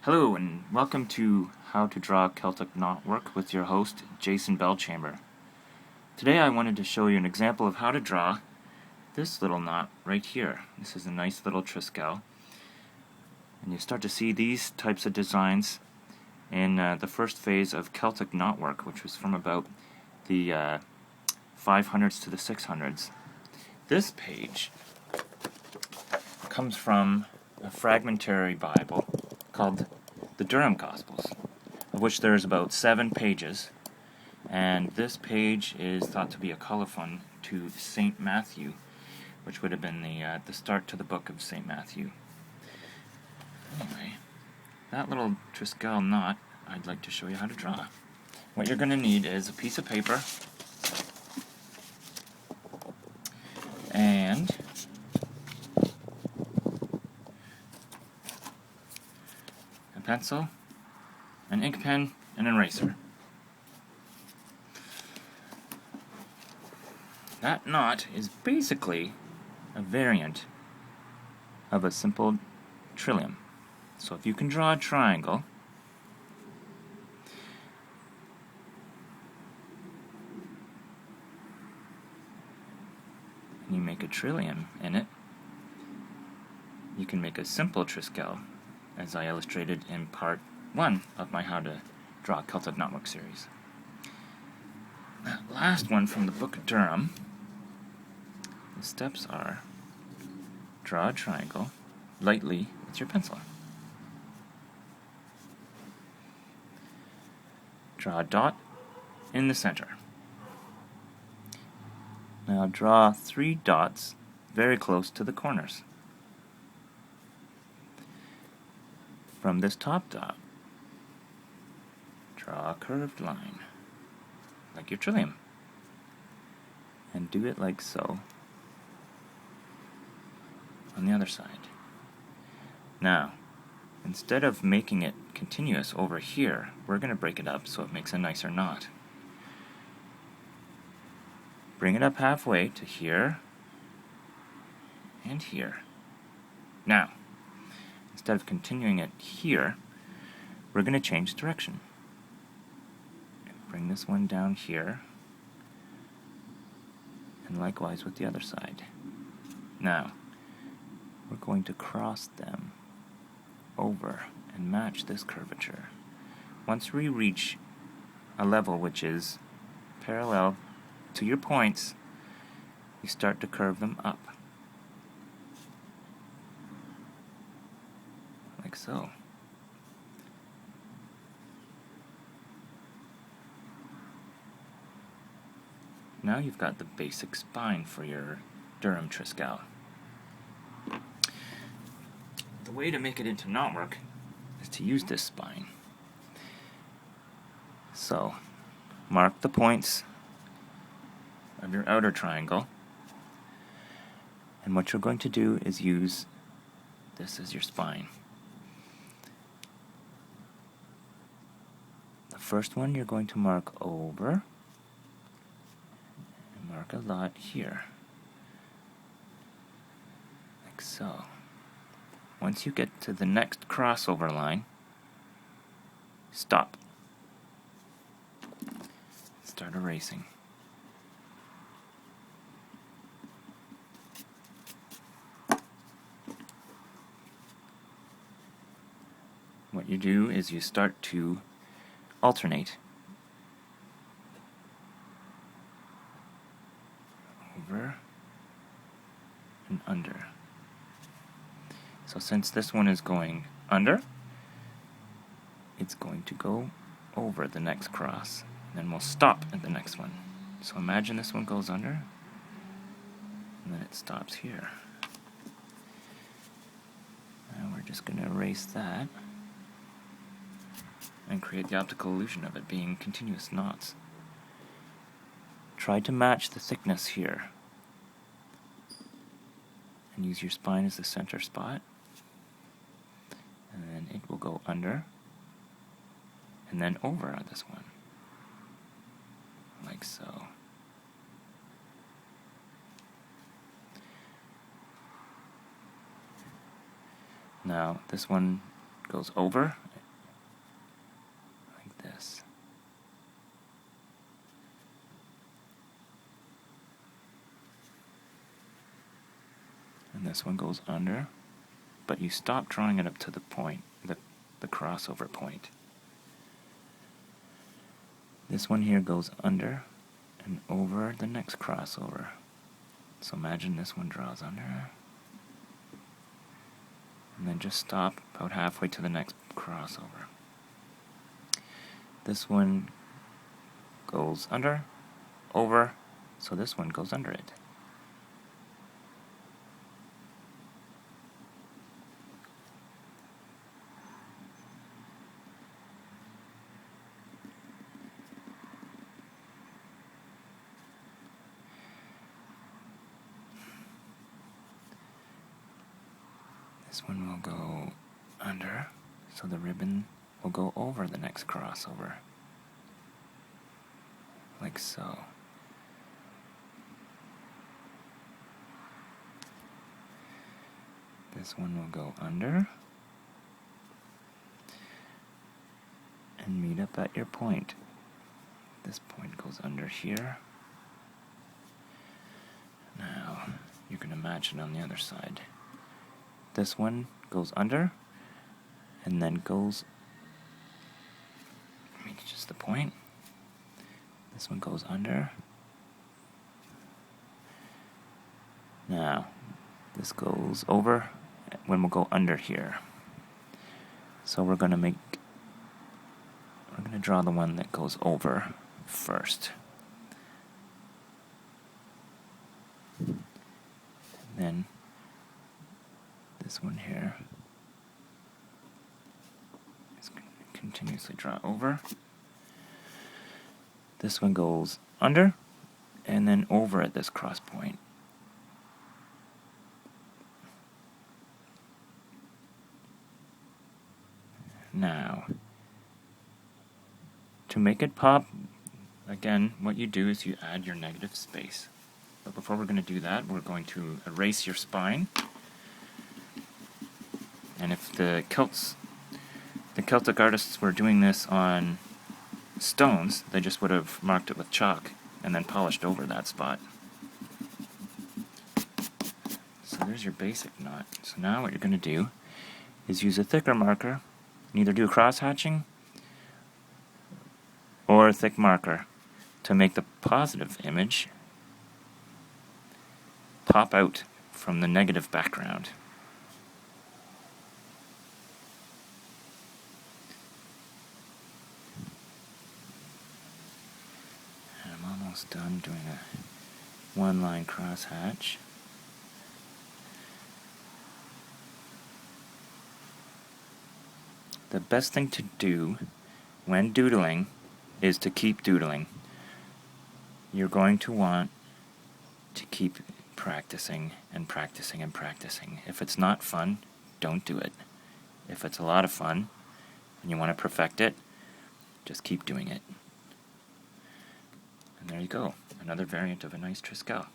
Hello and welcome to How to Draw Celtic Knotwork with your host, Jason Bellchamber. Today I wanted to show you an example of how to draw this little knot right here. This is a nice little Triskele. And you start to see these types of designs in the first phase of Celtic knotwork, which was from about the 500s to the 600s. This page comes from a fragmentary Bible called the Durham Gospels, of which there's about 7 pages, and this page is thought to be a colophon to St. Matthew, which would have been the start to the book of St. Matthew. Anyway, that little Triskele knot I'd like to show you how to draw. What you're going to need is a piece of paper and a pencil, an ink pen, and an eraser. That knot is basically a variant of a simple trillium. So if you can draw a triangle, and you make a trillium in it, you can make a simple Triskele, as I illustrated in part 1 of my How to Draw Celtic Knotwork series. That last one from the Book of Durham, the steps are: draw a triangle lightly with your pencil. Draw a dot in the center. Now draw 3 dots very close to the corners. From this top dot, draw a curved line, like your trillium, and do it like so on the other side. Now, instead of making it continuous over here, we're going to break it up so it makes a nicer knot. Bring it up halfway to here and here. Now, instead of continuing it here, we're going to change direction. Bring this one down here, and likewise with the other side. Now, we're going to cross them over and match this curvature. Once we reach a level which is parallel to your points, you start to curve them up, like so. Now you've got the basic spine for your Durham Triskele. The way to make it into knotwork is to use this spine. So, mark the points of your outer triangle, and what you're going to do is use this as your spine. The first one you're going to mark over, and mark a dot here, like so. Once you get to the next crossover line, stop. Start erasing. What you do is you start to alternate over and under. So since this one is going under, it's going to go over the next cross. Then we'll stop at the next one. So imagine this one goes under, and then it stops here. Now we're just going to erase that and create the optical illusion of it being continuous knots. Try to match the thickness here, and use your spine as the center spot, and then it will go under and then over on this one, like so. Now this one goes over this. And this one goes under, but you stop drawing it up to the point, the crossover point. This one here goes under and over the next crossover. So imagine this one draws under, and then just stop about halfway to the next crossover. This one goes under, over, so this one goes under it. This one will go under, so the ribbon will go over the next crossover, like so. This one will go under and meet up at your point. This point goes under here. Now, you can imagine on the other side. This one goes under and then goes, just the point. This one goes under. Now, this goes over when we'll go under here. So we're going to draw the one that goes over first. And then this one here is going to continuously draw over. This one goes under and then over at this cross point. Now, to make it pop, again, what you do is you add your negative space. But before we're going to do that, we're going to erase your spine. And if the Celtic artists were doing this on stones, they just would have marked it with chalk and then polished over that spot. So there's your basic knot. So now what you're going to do is use a thicker marker and either do cross hatching or a thick marker to make the positive image pop out from the negative background. And I'm almost done doing a one-line cross hatch. The best thing to do when doodling is to keep doodling. You're going to want to keep practicing and practicing and practicing. If it's not fun, don't do it. If it's a lot of fun and you want to perfect it, just keep doing it. And there you go, another variant of a nice Triskele.